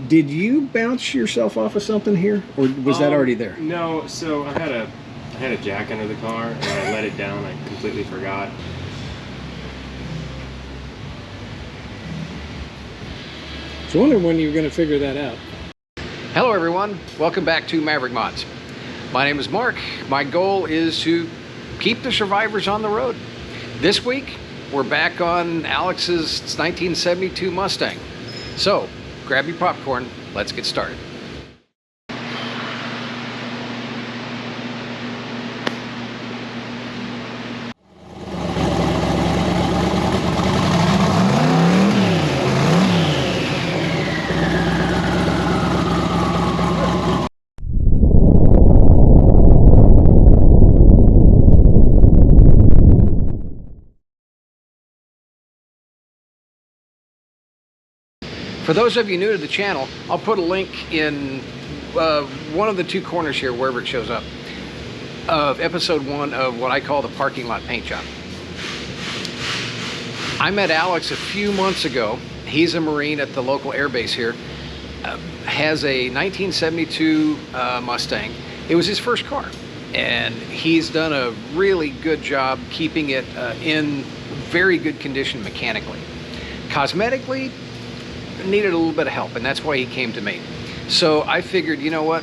Did you bounce yourself off of something here, or was that already there? No, so I had a jack under the car, and I let it down. I completely forgot. So I wonder when you were going to figure that out. Hello everyone, welcome back to Maverick Mods. My name is Mark. My goal is to keep the survivors on the road. This week, we're back on Alex's 1972 Mustang. So, grab your popcorn, let's get started. For those of you new to the channel, I'll put a link in one of the two corners here, wherever it shows up, of episode 1 of what I call the parking lot paint job. I met Alex a few months ago. He's a Marine at the local air base here. Has a 1972 Mustang. It was his first car, and he's done a really good job keeping it in very good condition mechanically. Cosmetically, needed a little bit of help, and that's why he came to me. So I figured, you know what,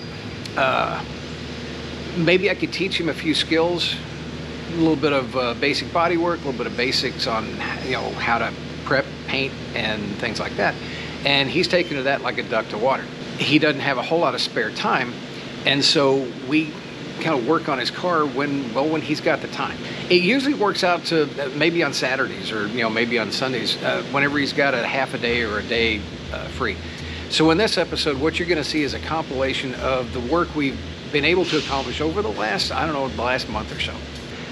maybe I could teach him a few skills, a little bit of basic body work, a little bit of basics on, you know, how to prep, paint, and things like that. And he's taken to that like a duck to water. He doesn't have a whole lot of spare time, and so we kind of work on his car when he's got the time. It usually works out to maybe on Saturdays, or maybe on Sundays, whenever he's got a half a day or a day free. So in this episode, what you're going to see is a compilation of the work we've been able to accomplish over the last, I don't know, the last month or so.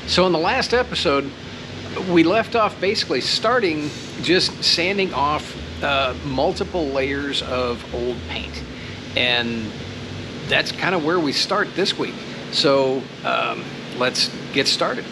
So in the last episode, we left off basically starting just sanding off multiple layers of old paint, and that's kind of where we start this week. So let's get started.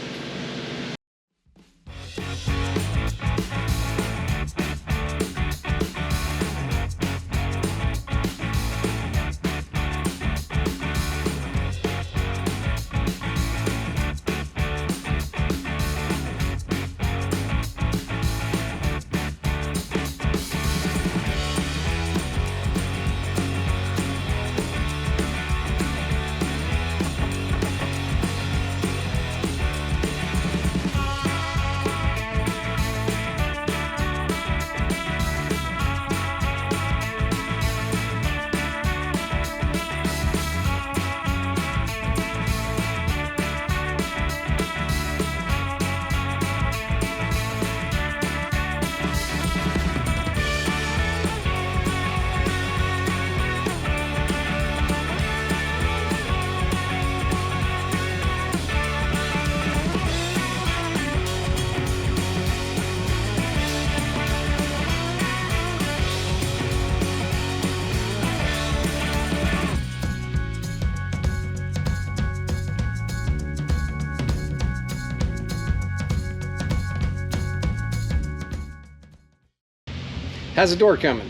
How's the door coming?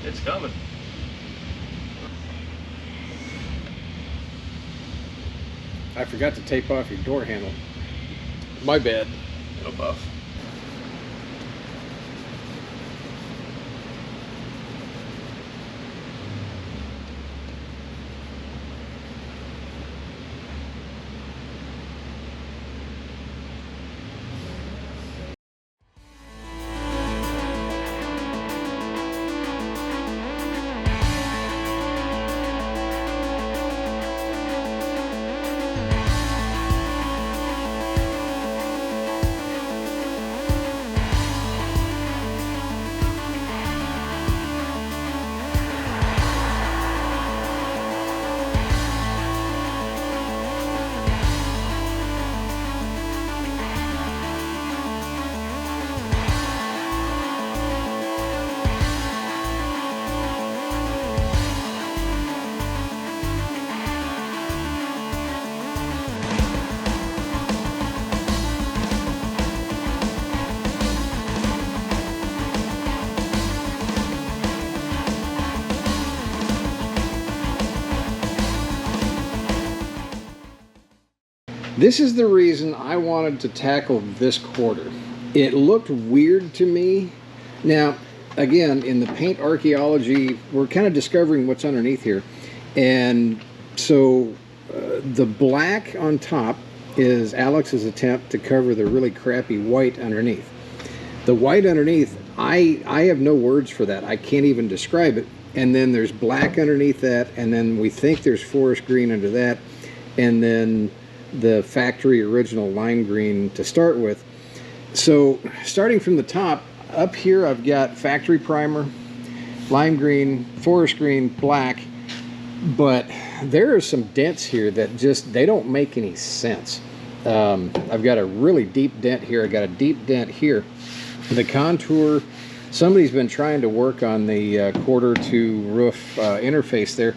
It's coming. I forgot to tape off your door handle. My bad. It'll buff. This is the reason I wanted to tackle this quarter. It looked weird to me. Now, again, in the paint archaeology, we're kind of discovering what's underneath here. And so the black on top is Alex's attempt to cover the really crappy white underneath. The white underneath, I have no words for that. I can't even describe it. And then there's black underneath that, and then we think there's forest green under that, and then the factory original lime green to start with. So starting from the top, up here I've got factory primer, lime green, forest green, black, but there are some dents here that just, they don't make any sense. I've got a really deep dent here, I got a deep dent here. The contour, somebody's been trying to work on the quarter to roof interface there.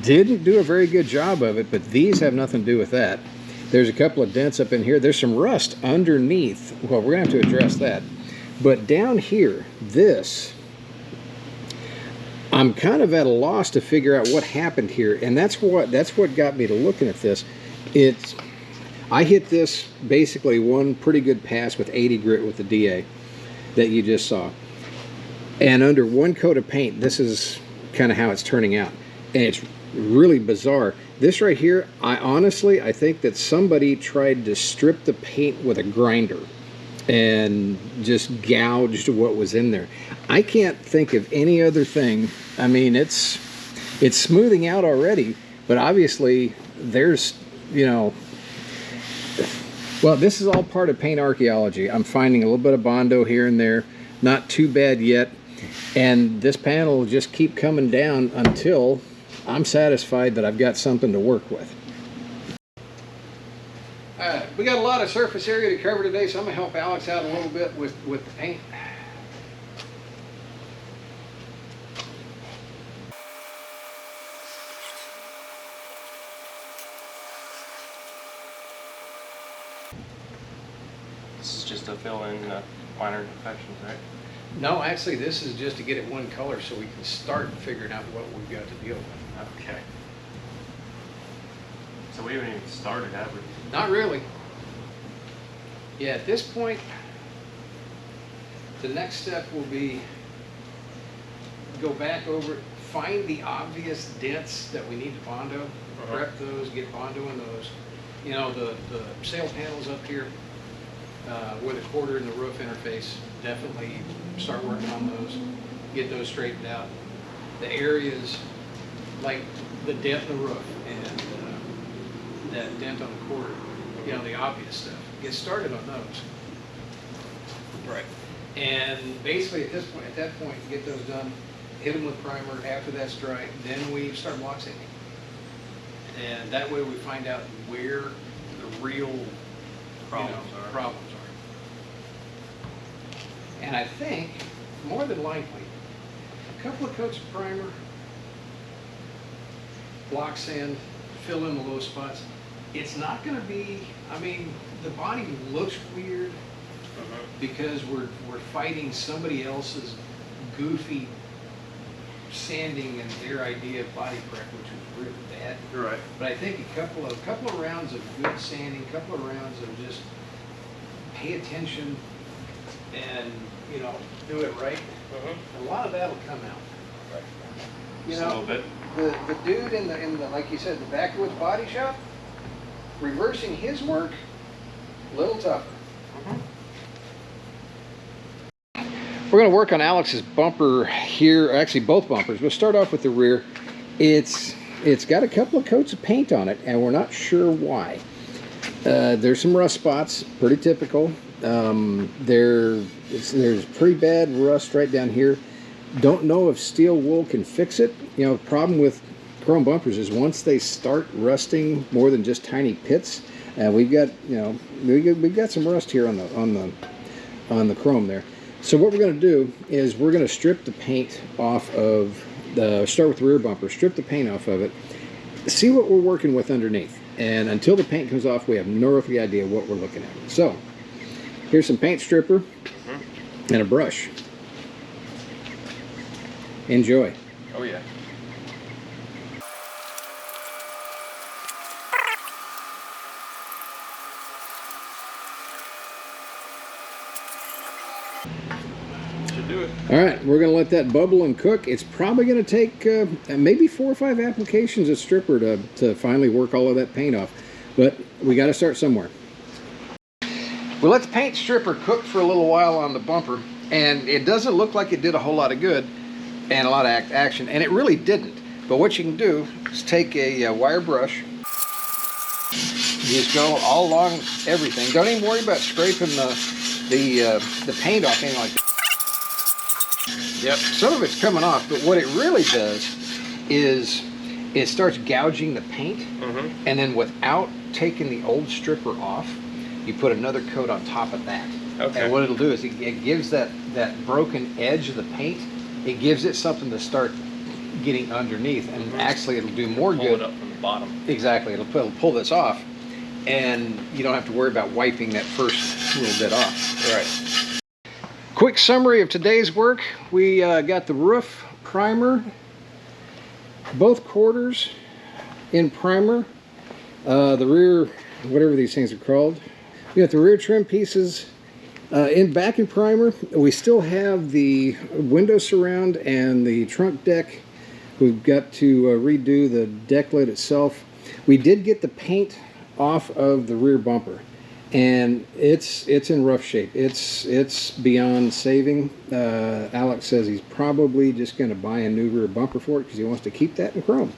Didn't do a very good job of it, but these have nothing to do with that. There's a couple of dents up in here. There's some rust underneath. Well, we're gonna have to address that. But down here, this, I'm kind of at a loss to figure out what happened here, and that's what got me to looking at this. I hit this basically one pretty good pass with 80 grit with the DA that you just saw. And under one coat of paint, this is kind of how it's turning out. And it's really bizarre. This right here, I think that somebody tried to strip the paint with a grinder and just gouged what was in there. I can't think of any other thing. I mean, it's smoothing out already, but obviously there's, you know, well, this is all part of paint archaeology. I'm finding a little bit of Bondo here and there, not too bad yet. And this panel will just keep coming down until I'm satisfied that I've got something to work with. We got a lot of surface area to cover today, so I'm going to help Alex out a little bit with the paint. This is just to fill in minor imperfections, right? No, actually, this is just to get it one color so we can start figuring out what we've got to deal with. Okay. So we haven't even started, have we? Not really. Yeah, at this point, the next step will be go back over it, find the obvious dents that we need to Bondo, prep those, get Bondo in those. You know, the sail panels up here with a quarter in the roof interface, definitely start working on those, get those straightened out. The areas like the dent in the roof and that dent on the quarter, you know, the obvious stuff. Get started on those. Right. And basically at that point, get those done, hit them with primer. After that's dry, then we start block sanding. And that way we find out where the real problems are. And I think, more than likely, a couple of coats of primer, block sand, fill in the low spots. It's not going to be, I mean, the body looks weird because we're fighting somebody else's goofy sanding and their idea of body prep, which was really bad. Right. But I think a couple of rounds of good sanding, a couple of rounds of just pay attention and, you know, do it right. A lot of that'll come out. Right. You Just know, a little bit. the dude in the like you said, the backwoods body shop, reversing his work, a little tougher. We're going to work on Alex's bumper here, actually both bumpers. We'll start off with the rear. It's got a couple of coats of paint on it, and we're not sure why. There's some rust spots, pretty typical. There's pretty bad rust right down here. Don't know if steel wool can fix it. You know, the problem with chrome bumpers is once they start rusting more than just tiny pits, we've got, you know, we've got some rust here on the chrome there. So what we're going to do is we're going to strip the paint off of start with the rear bumper, strip the paint off of it, see what we're working with underneath. And until the paint comes off, we have no earthly idea what we're looking at. So here's some paint stripper and a brush. Enjoy. Oh yeah. All right, we're going to let that bubble and cook. It's probably going to take maybe 4 or 5 applications of stripper to finally work all of that paint off. But we got to start somewhere. We let the paint stripper cook for a little while on the bumper, and it doesn't look like it did a whole lot of good and a lot of action, and it really didn't. But what you can do is take a wire brush. You just go all along everything. Don't even worry about scraping the paint off, anything like that. Yep, some of it's coming off, but what it really does is it starts gouging the paint, and then without taking the old stripper off, you put another coat on top of that. Okay. And what it'll do is it gives that broken edge of the paint, it gives it something to start getting underneath, and actually it'll do more good. Pull it up from the bottom. Exactly, it'll pull this off, and you don't have to worry about wiping that first little bit off. Right. Quick summary of today's work. We got the roof primer, both quarters in primer, the rear, whatever these things are called. We got the rear trim pieces back in primer. We still have the window surround and the trunk deck. We've got to redo the deck lid itself. We did get the paint off of the rear bumper, and it's in rough shape. It's beyond saving. Alex says he's probably just going to buy a new rear bumper for it because he wants to keep that in chrome.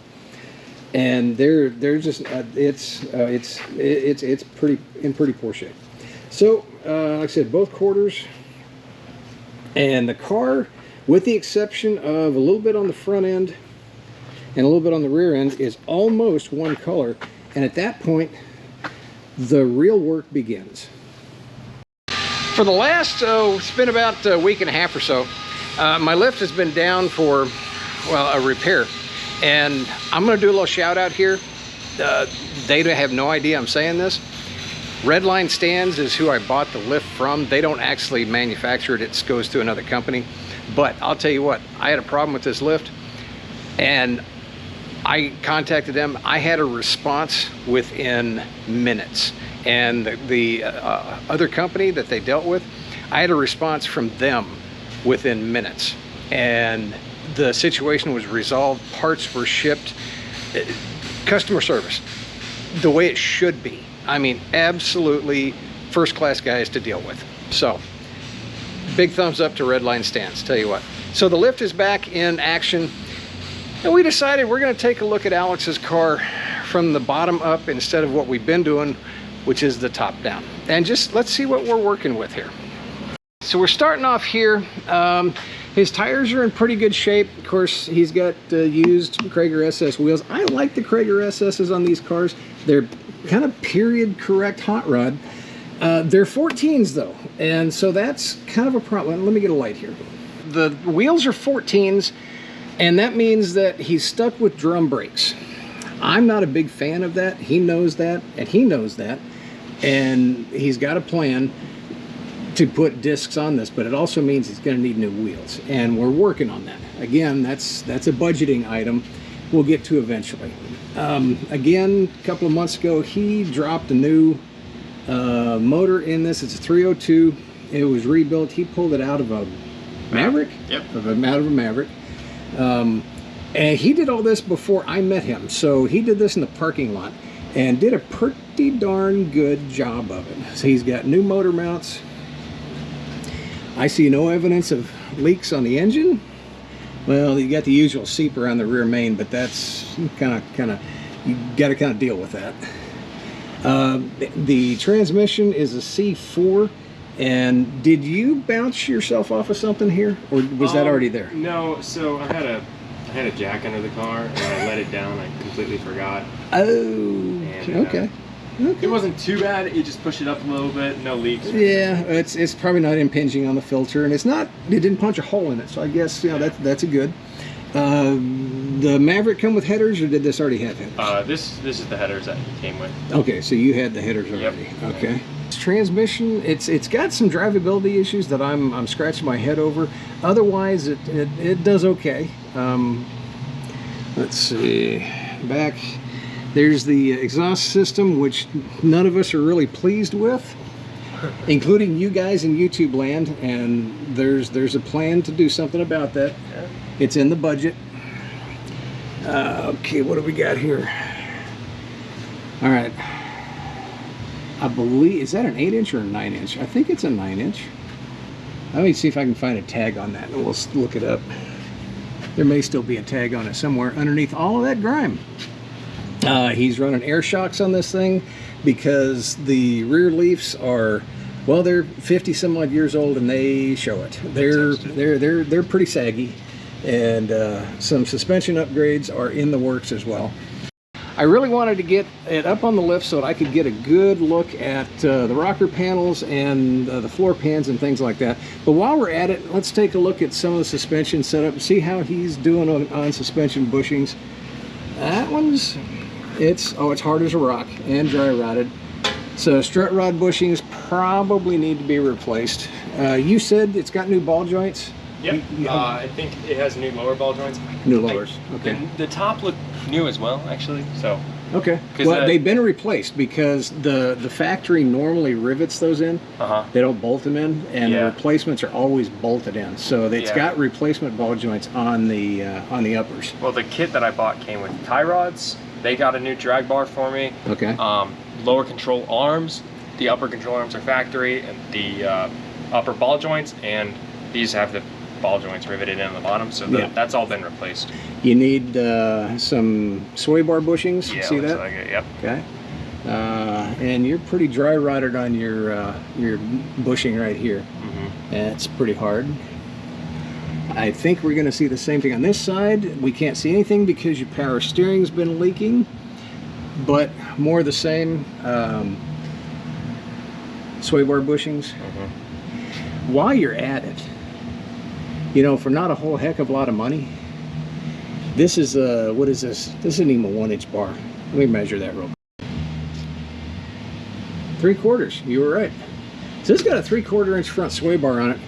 And they're just it's pretty in pretty poor shape. So like I said, both quarters, and the car, with the exception of a little bit on the front end and a little bit on the rear end, is almost one color. And at that point, the real work begins. For the last, it's been about a week and a half or so, my lift has been down for, well, a repair. And I'm going to do a little shout out here. They have no idea I'm saying this. Redline Stands is who I bought the lift from. They don't actually manufacture it. It goes to another company. But I'll tell you what, I had a problem with this lift, and I contacted them. I had a response within minutes. And the other company that they dealt with, I had a response from them within minutes. And the situation was resolved. Parts were shipped. Customer service, the way it should be. I mean, absolutely first-class guys to deal with. So, big thumbs up to Redline Stands, tell you what. So the lift is back in action. And we decided we're going to take a look at Alex's car from the bottom up instead of what we've been doing, which is the top down. And just let's see what we're working with here. So we're starting off here. His tires are in pretty good shape. Of course, he's got used Krager SS wheels. I like the Krager SSs on these cars. They're kind of period correct hot rod. They're 14s though, and so that's kind of a problem. Let me get a light here. The wheels are 14s, and that means that he's stuck with drum brakes. I'm not a big fan of that. He knows that, and he knows that, and he's got a plan to put discs on this, but it also means he's going to need new wheels, and we're working on that. Again, that's a budgeting item we'll get to eventually. Again, a couple of months ago, he dropped a new motor in this. It's a 302. It was rebuilt. He pulled it out of a Maverick? Yep. Out of a Maverick. And he did all this before I met him. So he did this in the parking lot and did a pretty darn good job of it. So he's got new motor mounts. I see no evidence of leaks on the engine. Well, you got the usual seep around the rear main, but that's kind of you got to kind of deal with that. The transmission is a C4. And did you bounce yourself off of something here, or was that already there? No, so I had a jack under the car, and I let it down. I completely forgot. Oh, and, okay. It wasn't too bad. You just push it up a little bit, no leaks. Yeah, it's probably not impinging on the filter, and it didn't punch a hole in it, so I guess, you know, that's a good. The Maverick come with headers, or did this already have headers? This is the headers that it came with. Okay, so you had the headers already. Yep. Okay. Transmission, it's got some drivability issues that I'm scratching my head over. Otherwise, it does okay. Let's see, back there's the exhaust system, which none of us are really pleased with. including you guys in YouTube land, and there's a plan to do something about that. Yeah. It's in the budget. Okay, what do we got here? All right. I believe, is that an 8-inch or a 9-inch? I think it's a 9-inch. Let me see if I can find a tag on that, and we'll look it up. There may still be a tag on it somewhere underneath all of that grime. He's running air shocks on this thing because the rear leafs are, well, they're 50 some odd years old, and they show it. They're pretty saggy, and some suspension upgrades are in the works as well. I really wanted to get it up on the lift so that I could get a good look at the rocker panels and the floor pans and things like that. But while we're at it, let's take a look at some of the suspension setup and see how he's doing on suspension bushings. That one's, it's hard as a rock and dry rotted. So strut rod bushings probably need to be replaced. You said it's got new ball joints? Yep. I think it has new lower ball joints. New lowers. Okay. The top look new as well, actually. So. Okay. Well, they've been replaced because the factory normally rivets those in. They don't bolt them in, and the replacements are always bolted in. So it's got replacement ball joints on the uppers. Well, the kit that I bought came with tie rods. They got a new drag bar for me. Okay. Lower control arms. The upper control arms are factory, and the upper ball joints, and these have the ball joints riveted in on the bottom, so that's all been replaced. You need some sway bar bushings. Yeah, see looks that? like it. Yep. Okay. And you're pretty dry rotted on your bushing right here. That's pretty hard. I think we're going to see the same thing on this side. We can't see anything because your power steering's been leaking, but more the same. Sway bar bushings. While you're at it, you know, for not a whole heck of a lot of money, this is what is this? This isn't even a 1-inch bar. Let me measure that real quick. 3/4. You were right. So it's got a 3/4 inch front sway bar on it,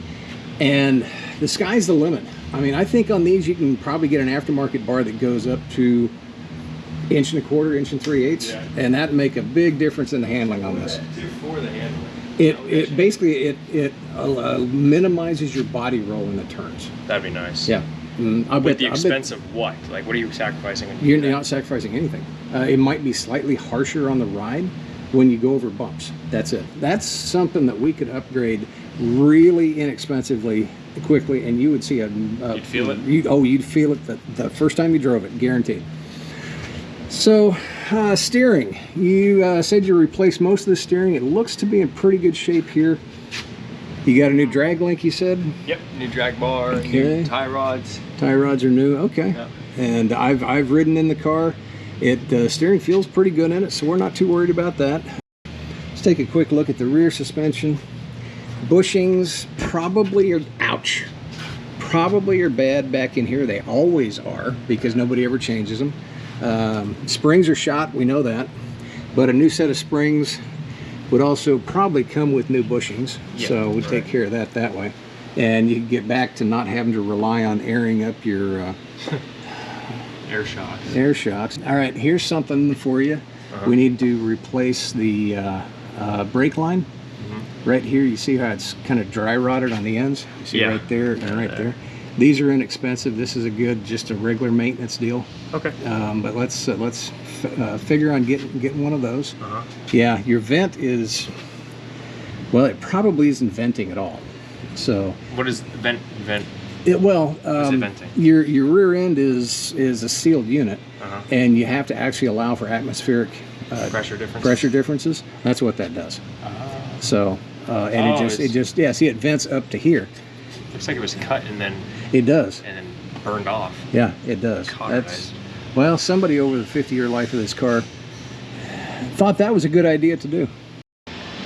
and the sky's the limit. I mean, I think on these you can probably get an aftermarket bar that goes up to 1.25 inches, 1 3/8, and that'd make a big difference in the handling on this. For the handling. It basically minimizes your body roll in the turns. That'd be nice. Yeah. With the expense of what? Like, what are you sacrificing? You're not sacrificing anything. It might be slightly harsher on the ride when you go over bumps. That's it. That's something that we could upgrade really inexpensively, quickly, and you would see you'd feel it? You'd feel it the first time you drove it, guaranteed. So, steering. You said you replaced most of the steering. It looks to be in pretty good shape here. You got a new drag link, you said? Yep, new drag bar, new tie rods. Tie rods are new, okay. Yep. And I've ridden in the car. The steering feels pretty good in it, so we're not too worried about that. Let's take a quick look at the rear suspension. Bushings probably are, ouch, probably are bad back in here. They always are because nobody ever changes them. Springs are shot, we know that, but a new set of springs would also probably come with new bushings, so we'd take care of that way, and you can get back to not having to rely on airing up your air shocks. All right, here's something for you. We need to replace the brake line. Right here, you see how it's kind of dry rotted on the ends? You see right there and right there. These are inexpensive. This is just a regular maintenance deal. Okay. But let's figure on getting one of those. Yeah, your vent is, well, it probably isn't venting at all. So what is vent? Well, is it venting? Your rear end is a sealed unit, and you have to actually allow for atmospheric pressure differences. That's what that does. So and it just see, it vents up to here. Looks like it was cut and then it does, and then burned off. Yeah, it does. That's, well, somebody over the 50-year life of this car thought that was a good idea to do.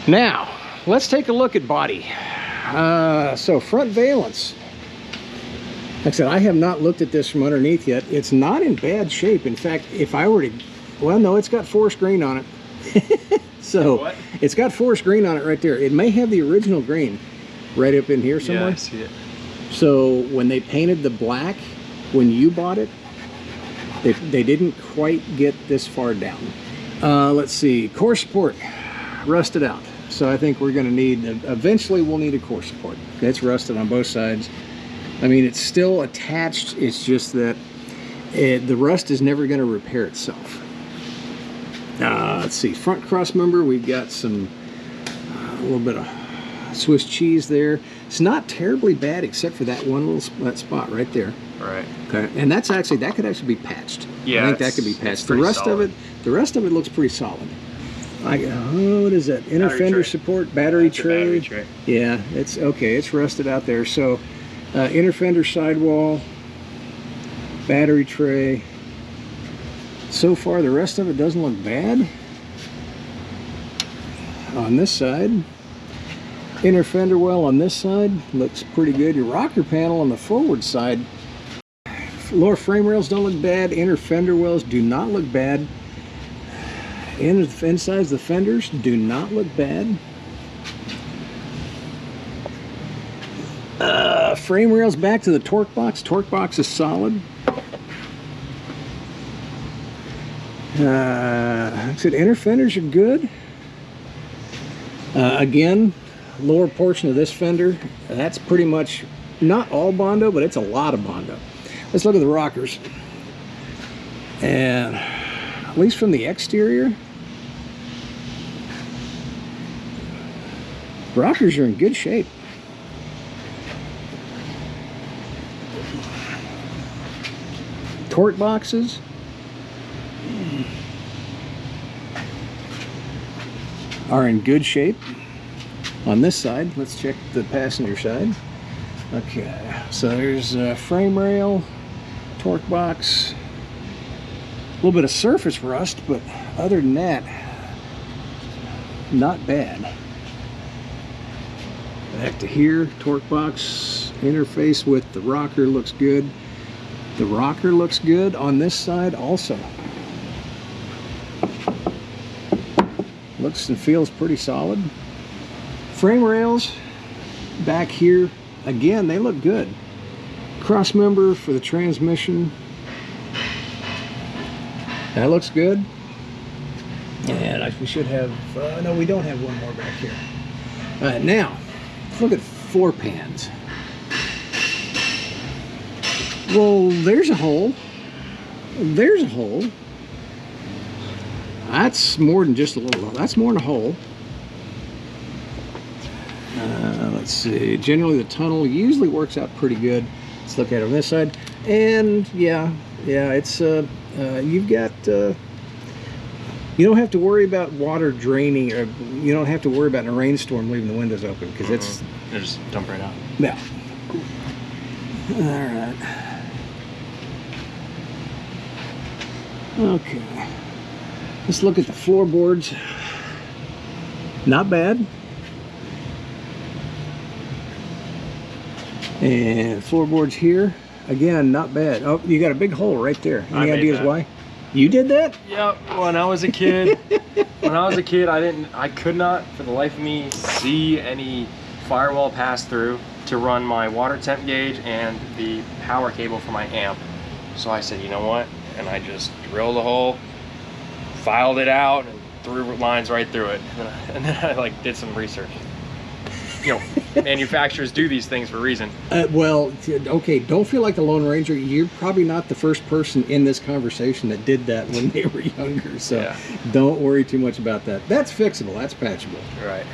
Now let's take a look at body. So front valence. Like I said, I have not looked at this from underneath yet. It's not in bad shape. In fact, if I were to, well, no, it's got forest green on it. So it's got forest green on it right there. It may have the original green right up in here somewhere. Yeah, I see it. So when they painted the black, when you bought it, they didn't quite get this far down. Let's see, core support, rusted out. So I think we're going to need, eventually we'll need a core support. It's rusted on both sides. I mean, it's still attached. It's just that the rust is never going to repair itself. Let's see, front cross member, we've got some, a little bit of Swiss cheese there. It's not terribly bad except for that one little that spot right there. Right. Okay, and that's actually, that could actually be patched. Yeah, I think that could be patched. The rest of it looks pretty solid. What is that? Inner fender support, battery tray. Yeah, it's okay. It's rusted out there. So, inner fender sidewall, battery tray. So far, the rest of it doesn't look bad. On this side, inner fender well on this side looks pretty good. Your rocker panel on the forward side, lower frame rails don't look bad. Inner fender wells do not look bad. Insides the fenders do not look bad. Frame rails back to the torque box. Torque box is solid. Like I said, inner fenders are good. Again, lower portion of this fender, that's pretty much not all Bondo, but it's a lot of Bondo. Let's look at the rockers. And at least from the exterior, rockers are in good shape. Torque boxes, are in good shape. On this side, let's check the passenger side. Okay, so there's a frame rail, torque box, a little bit of surface rust, but other than that, not bad. Back to here, torque box interface with the rocker looks good. The rocker looks good on this side also. Looks and feels pretty solid. Frame rails back here, again, they look good. Cross member for the transmission, that looks good. And we should have, no, we don't have one more back here. Now, let's look at floor pans. Well, there's a hole. There's a hole. That's more than just a little, that's more than a hole. Let's see, generally the tunnel usually works out pretty good. Let's look at it on this side. And yeah, it's, you've got, you don't have to worry about water draining, or you don't have to worry about in a rainstorm leaving the windows open, because it's... They just dump right out. Yeah. All right. Okay. Let's look at the floorboards. Not bad. And floorboards here, again, not bad. Oh, you got a big hole right there. Any ideas why? You did that? Yep. When I was a kid, I could not, for the life of me, see any firewall pass through to run my water temp gauge and the power cable for my amp. So I said, you know what? And I just drilled a hole, filed it out, and threw lines right through it. And then I like did some research. You know, manufacturers do these things for a reason. Well, okay, don't feel like the Lone Ranger. You're probably not the first person in this conversation that did that when they were younger, so yeah. Don't worry too much about that. That's fixable, that's patchable. Right.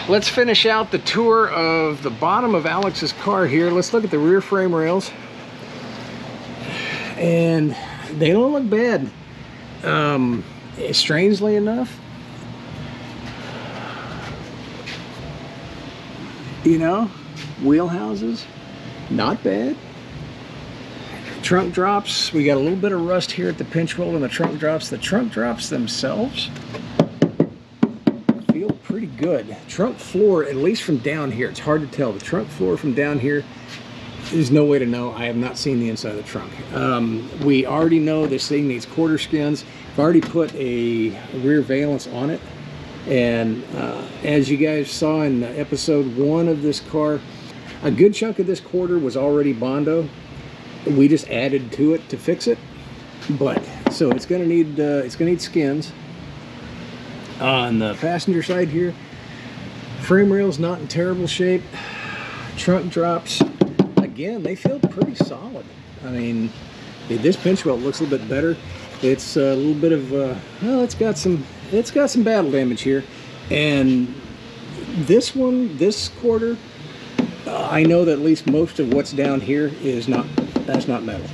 Let's finish out the tour of the bottom of Alex's car here. Let's look at the rear frame rails. And they don't look bad. Strangely enough, you know, wheel houses, not bad. Trunk drops, we got a little bit of rust here at the pinch roll in the trunk drops. The trunk drops themselves feel pretty good. Trunk floor, at least from down here, it's hard to tell. The trunk floor from down here, there's no way to know. I have not seen the inside of the trunk. We already know this thing needs quarter skins. I've already put a rear valance on it. And as you guys saw in episode 1 of this car, a good chunk of this quarter was already Bondo. We just added to it to fix it. But so it's gonna need skins. On the passenger side here, frame rail's not in terrible shape. Trunk drops, again, they feel pretty solid. I mean, this pinch weld looks a little bit better. It's a little bit of well, it's got some battle damage here. And this one, this quarter, I know that at least most of what's down here is not, that's not metal.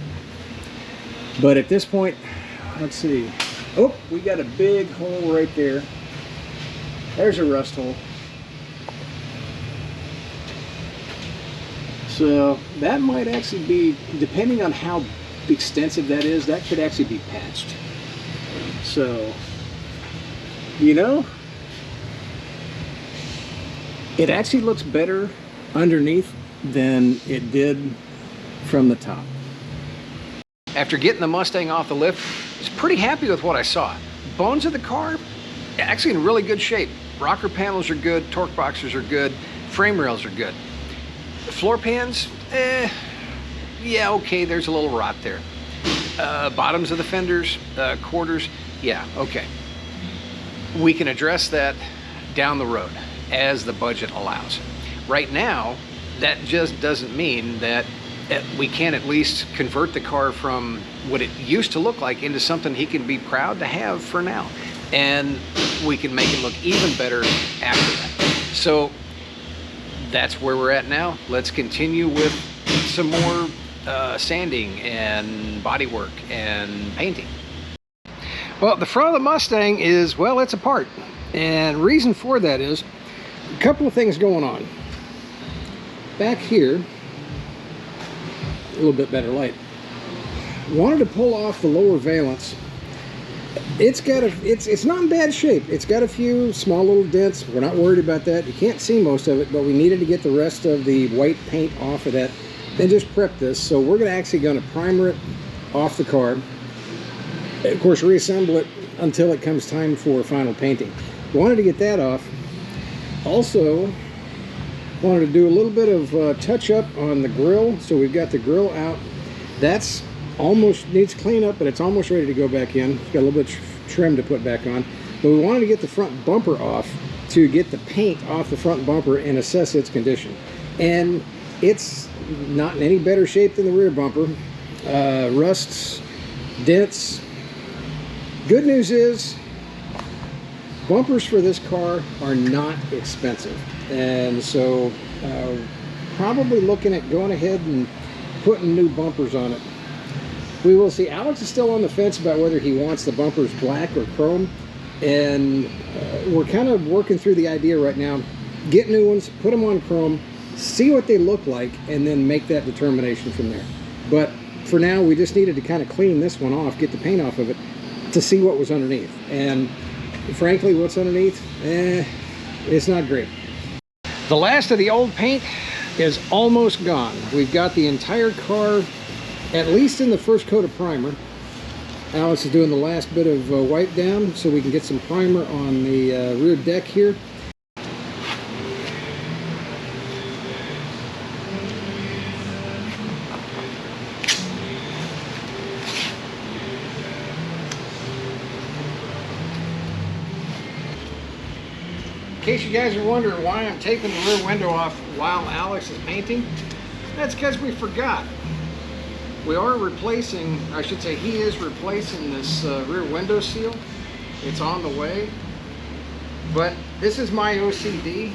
But at this point, let's see. Oh, we got a big hole right there. There's a rust hole. So that might actually be, depending on how extensive that is, that could actually be patched. So, you know, it actually looks better underneath than it did from the top. After getting the Mustang off the lift, I was pretty happy with what I saw. Bones of the car, actually in really good shape. Rocker panels are good, torque boxers are good, frame rails are good. The floor pans, yeah, okay, there's a little rot there. Bottoms of the fenders, quarters, yeah, okay. We can address that down the road as the budget allows. Right now, that just doesn't mean that we can at least convert the car from what it used to look like into something he can be proud to have for now. And we can make it look even better after that. So that's where we're at now. Let's continue with some more sanding and body work and painting. Well, the front of the Mustang is, well, it's apart. And reason for that is a couple of things going on. Back here, a little bit better light. Wanted to pull off the lower valance. It's not in bad shape. It's got a few small little dents. We're not worried about that. You can't see most of it, but we needed to get the rest of the white paint off of that and just prep this. So we're gonna primer it off the car. Of course, reassemble it until it comes time for final painting. Wanted to get that off. Also, wanted to do a little bit of touch up on the grill. So we've got the grill out. That's almost needs cleanup, but it's almost ready to go back in. Got a little bit of trim to put back on. But we wanted to get the front bumper off to get the paint off the front bumper and assess its condition. And it's not in any better shape than the rear bumper. Rusts, dents. Good news is, bumpers for this car are not expensive. And so probably looking at going ahead and putting new bumpers on it. We will see. Alex is still on the fence about whether he wants the bumpers black or chrome, and we're kind of working through the idea right now. Get new ones, put them on chrome, see what they look like, and then make that determination from there. But for now, we just needed to kind of clean this one off, get the paint off of it, to see what was underneath. And frankly, what's underneath, it's not great. The last of the old paint is almost gone. We've got the entire car, at least in the first coat of primer. Alex is doing the last bit of wipe down so we can get some primer on the rear deck here. In case you guys are wondering why I'm taking the rear window off while Alex is painting, that's because we forgot. We are replacing, I should say he is replacing this rear window seal. It's on the way. But this is my OCD.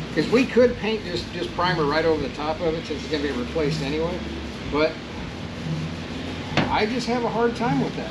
Because we could paint just primer right over the top of it since it's going to be replaced anyway. But I just have a hard time with that.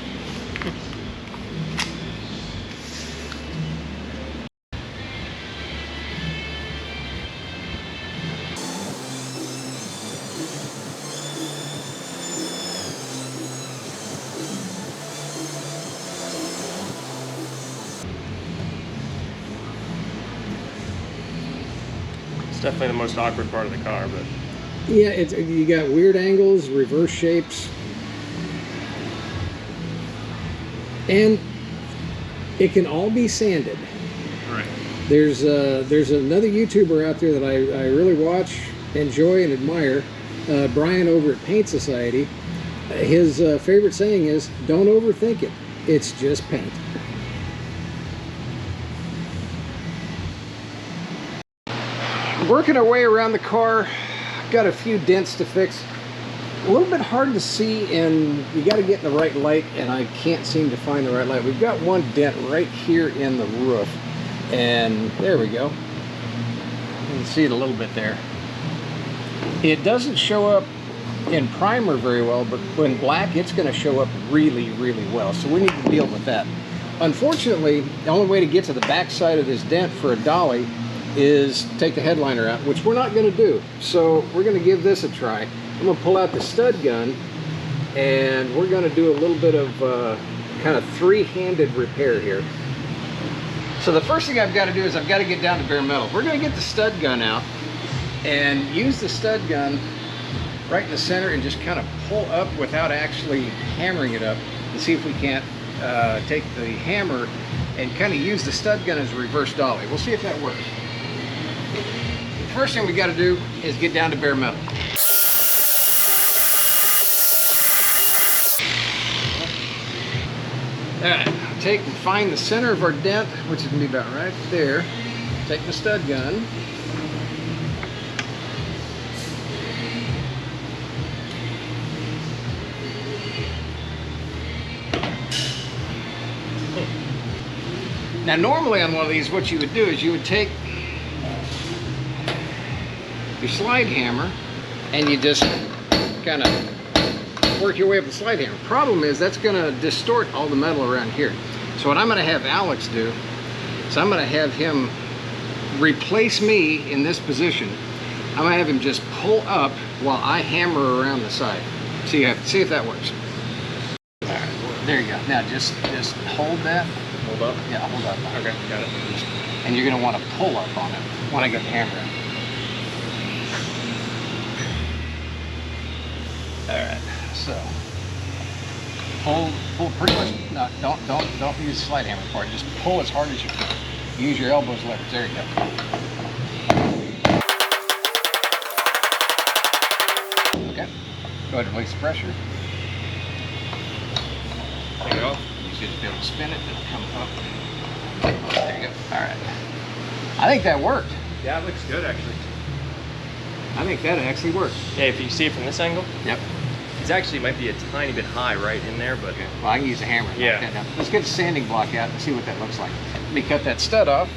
Definitely the most awkward part of the car, but yeah, you got weird angles, reverse shapes, and it can all be sanded. right. There's another YouTuber out there that I really watch, enjoy, and admire, Brian over at Paint Society. His favorite saying is, "Don't overthink it. It's just paint. Working our way around the car, got a few dents to fix. A little bit hard to see, and you got to get in the right light, and I can't seem to find the right light. We've got one dent right here in the roof, and there we go. You can see it a little bit there. It doesn't show up in primer very well, but when black, it's going to show up really, really well. So we need to deal with that. Unfortunately, the only way to get to the back side of this dent for a dolly is take the headliner out, which we're not going to do. So we're going to give this a try. I'm going to pull out the stud gun, and we're going to do a little bit of kind of three-handed repair here. So the first thing I've got to do is I've got to get down to bare metal. We're going to get the stud gun out and use the stud gun right in the center and just kind of pull up without actually hammering it up, and see if we can't take the hammer and kind of use the stud gun as a reverse dolly. We'll see if that works. The first thing we got to do is get down to bare metal. All right, take and find the center of our dent, which is going to be about right there. Take the stud gun. Now normally on one of these, what you would do is you would take your slide hammer and you just kind of work your way up the slide hammer. Problem is that's going to distort all the metal around here. So what I'm going to have Alex do is I'm going to have him replace me in this position. I'm going to have him just pull up while I hammer around the side. See if that works. All right, there you go. Now just hold that. Hold up? Yeah, hold up. Okay, got it. And you're going to want to pull up on it when I get the hammer in. All right, so pull pretty much. No, don't use the slide hammer part. Just pull as hard as you can. Use your elbows leverage. There you go. Okay. Go ahead and release the pressure. Take it off. You should just be able to spin it. It'll come up. There you go. All right. I think that worked. Yeah, it looks good actually. I think that actually worked. Yeah, if you see it from this angle, Yep. it's actually might be a tiny bit high right in there, but Okay. Well, I can use a hammer. Yeah. Knock that down. Let's get the sanding block out and see what that looks like. Let me cut that stud off.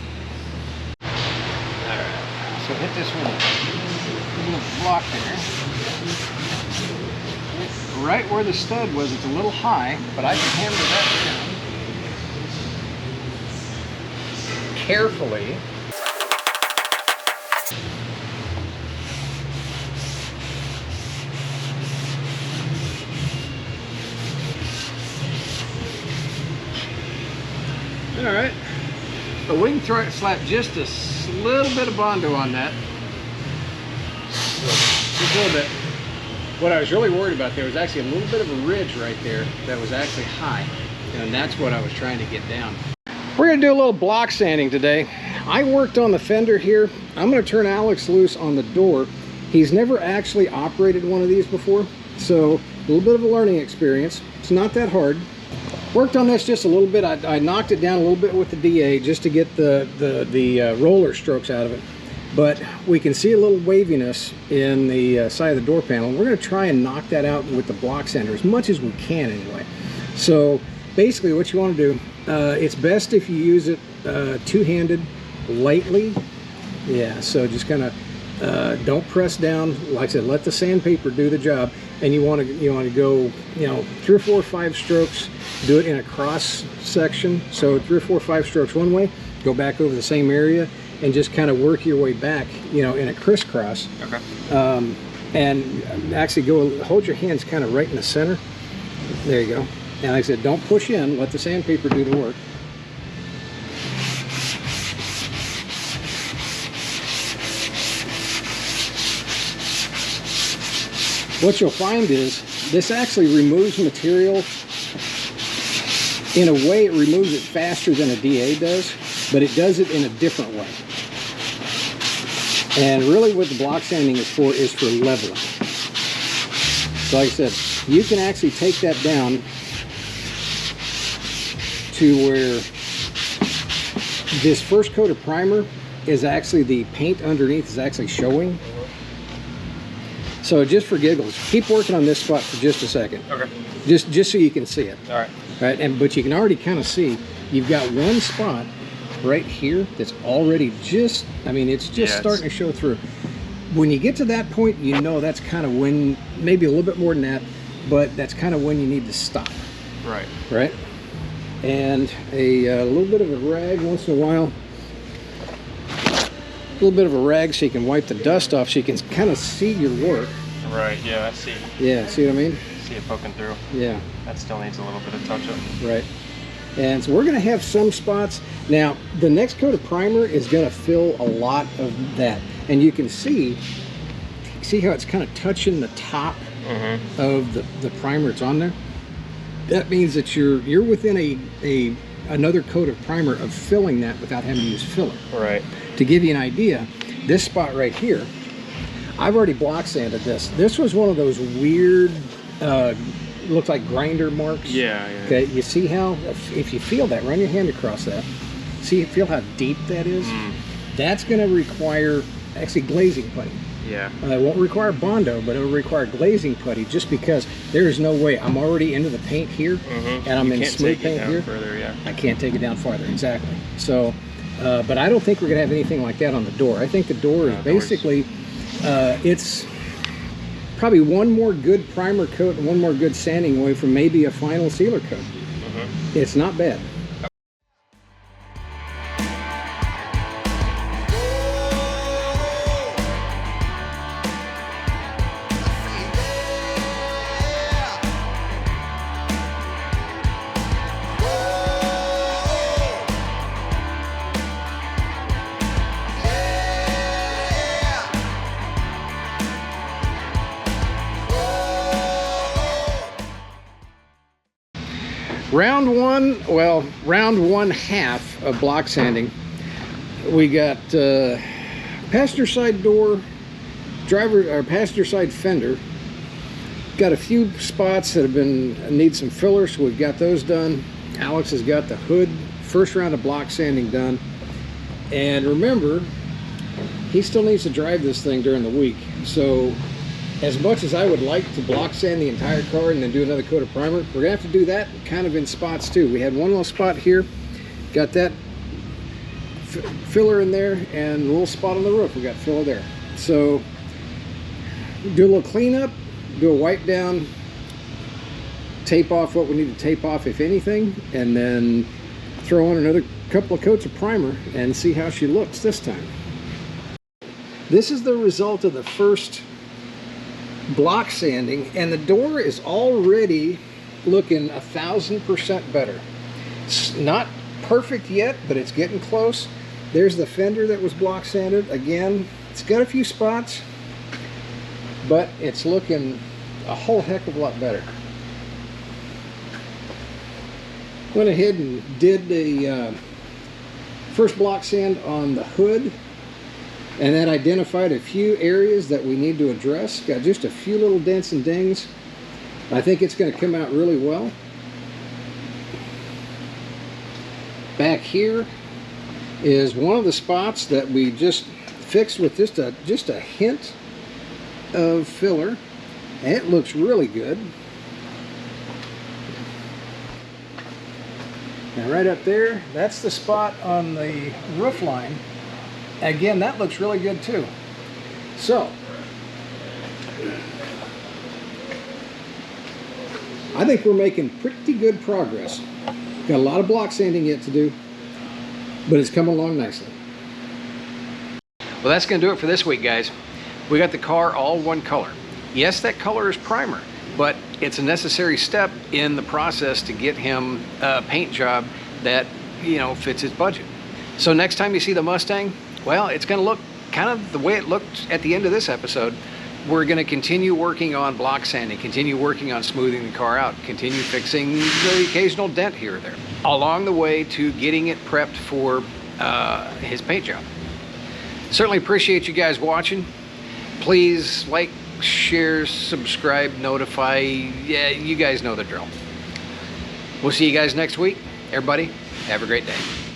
All right. So hit this little block there. Right where the stud was, it's a little high, but I can hammer that down carefully. All right, but we can slap just a little bit of Bondo on that. Just a little bit. What I was really worried about there was actually a little bit of a ridge right there that was actually high, and that's what I was trying to get down. We're going to do a little block sanding today. I worked on the fender here. I'm going to turn Alex loose on the door. He's never actually operated one of these before, so a little bit of a learning experience. It's not that hard. Worked on this just a little bit. I knocked it down a little bit with the DA just to get the roller strokes out of it. But we can see a little waviness in the side of the door panel. We're going to try and knock that out with the block sander as much as we can anyway. So basically what you want to do, it's best if you use it two-handed, lightly. Yeah, so just kind of don't press down. Like I said, let the sandpaper do the job. And you want to go, 3 or 4 or 5 strokes. Do it in a cross section. So 3 or 4 or 5 strokes one way, go back over the same area, and just kind of work your way back, in a crisscross. okay. And actually hold your hands kind of right in the center. There you go. And like I said, don't push in. Let the sandpaper do the work. What you'll find is this actually removes material. In a way, it removes it faster than a DA does, but it does it in a different way. And really what the block sanding is for leveling. So like I said, you can actually take that down to where this first coat of primer is actually, the paint underneath is actually showing. So just for giggles, keep working on this spot for just a second. Okay. Just so you can see it. All right. Right, but you can already kind of see you've got one spot right here that's already just, I mean, it's just starting to show through. When you get to that point, you know that's kind of when, maybe a little bit more than that, but that's kind of when you need to stop. Right. Right? And a little bit of a rag once in a while. A little bit of a rag so you can wipe the dust off, so you can kind of see your work. Right, yeah, I see. Yeah, see what I mean? See it poking through. Yeah. That still needs a little bit of touch up. Right. And so we're going to have some spots. Now, the next coat of primer is going to fill a lot of that. And you can see how it's kind of touching the top of the primer it's on there. That means that you're within another coat of primer of filling that without having to use filler. Right. To give you an idea, this spot right here, I've already block sanded this. This was one of those weird, looked like grinder marks. Yeah. Okay, you see how, if you feel that, run your hand across that. Feel how deep that is? That's going to require, actually, glazing putty. Yeah. It won't require Bondo, but it'll require glazing putty, just because there is no way. I'm already into the paint here, and I'm in smooth paint here. Further, yeah. I can't take it down farther, exactly. So, but I don't think we're going to have anything like that on the door. I think the door is basically, it's probably one more good primer coat and one more good sanding away from maybe a final sealer coat. It's not bad. Round one half of block sanding. We got passenger side door, passenger side fender. Got a few spots that need some filler, so we've got those done. Alex has got the hood, first round of block sanding done. And remember, he still needs to drive this thing during the week. So as much as I would like to block sand the entire car and then do another coat of primer, we're gonna have to do that kind of in spots too. We had one little spot here, got that filler in there, and a little spot on the roof, we got filler there. So do a little cleanup, do a wipe down, tape off what we need to tape off, if anything, and then throw on another couple of coats of primer and see how she looks this time. This is the result of the first block sanding, and the door is already looking 1000% better. It's not perfect yet, but it's getting close. There's the fender that was block sanded. Again, it's got a few spots, but it's looking a whole heck of a lot better. Went ahead and did the first block sand on the hood, and then identified a few areas that we need to address. Got just a few little dents and dings. I think it's going to come out really well. Back here is one of the spots that we just fixed with just a hint of filler, and it looks really good. Now right up there, that's the spot on the roof line. Again, that looks really good too. So, I think we're making pretty good progress. Got a lot of block sanding yet to do, but it's coming along nicely. Well, that's going to do it for this week, guys. We got the car all one color. Yes, that color is primer, but it's a necessary step in the process to get him a paint job that, you know, fits his budget. So next time you see the Mustang, well, it's going to look kind of the way it looked at the end of this episode. We're going to continue working on block sanding, continue working on smoothing the car out, continue fixing the occasional dent here or there, along the way to getting it prepped for his paint job. Certainly appreciate you guys watching. Please like, share, subscribe, notify. Yeah, you guys know the drill. We'll see you guys next week. Everybody, have a great day.